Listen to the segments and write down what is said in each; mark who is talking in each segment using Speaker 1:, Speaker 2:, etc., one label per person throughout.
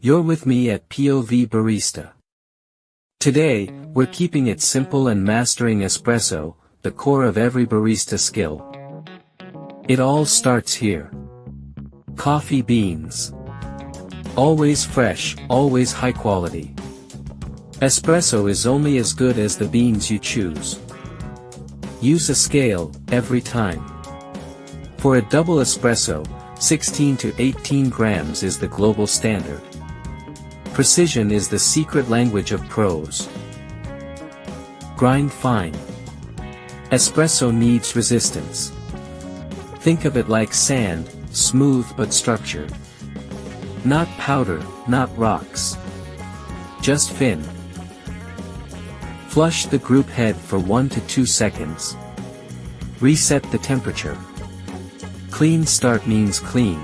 Speaker 1: You're with me at POV-BARISTA. Today, we're keeping it simple and mastering espresso, the core of every barista skill. It all starts here. Coffee beans. Always fresh, always high quality. Espresso is only as good as the beans you choose. Use a scale, every time. For a double espresso, 16 to 18 grams is the global standard. Precision is the secret language of pros. Grind fine. Espresso needs resistance. Think of it like sand, smooth but structured. Not powder, not rocks. Just fin. Flush the group head for 1 to 2 seconds. Reset the temperature. Clean start means clean.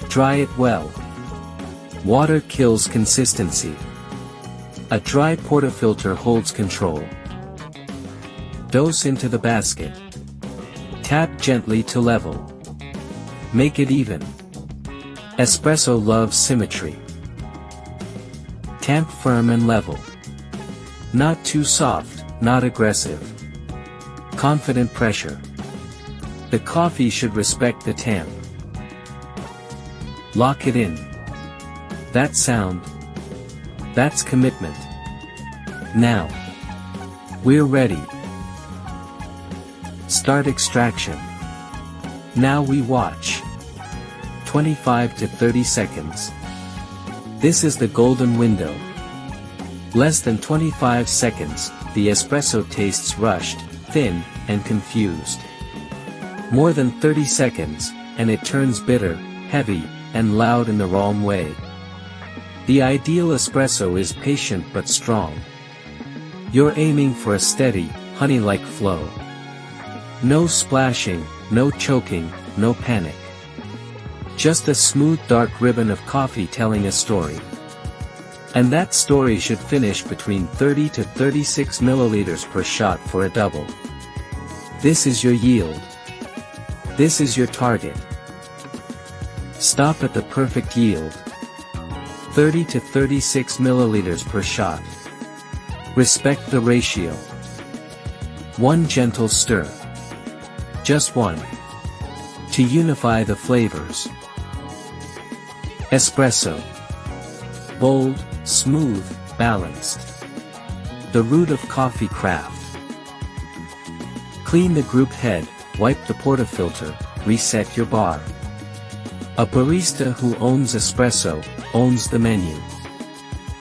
Speaker 1: Dry it well. Water kills consistency. A dry portafilter holds control. Dose into the basket. Tap gently to level. Make it even. Espresso loves symmetry. Tamp firm and level. Not too soft, not aggressive. Confident pressure. The coffee should respect the tamp. Lock it in. That sound. That's commitment. Now. We're ready. Start extraction. Now we watch. 25 to 30 seconds. This is the golden window. Less than 25 seconds, the espresso tastes rushed, thin, and confused. More than 30 seconds, and it turns bitter, heavy, and loud in the wrong way. The ideal espresso is patient but strong. You're aiming for a steady, honey-like flow. No splashing, no choking, no panic. Just a smooth dark ribbon of coffee telling a story. And that story should finish between 30 to 36 milliliters per shot for a double. This is your yield. This is your target. Stop at the perfect yield. 30 to 36 milliliters per shot. Respect the ratio. One gentle stir. Just one. To unify the flavors. Espresso. Bold, smooth, balanced. The root of coffee craft. Clean the group head, wipe the portafilter, reset your bar. A barista who owns espresso, owns the menu.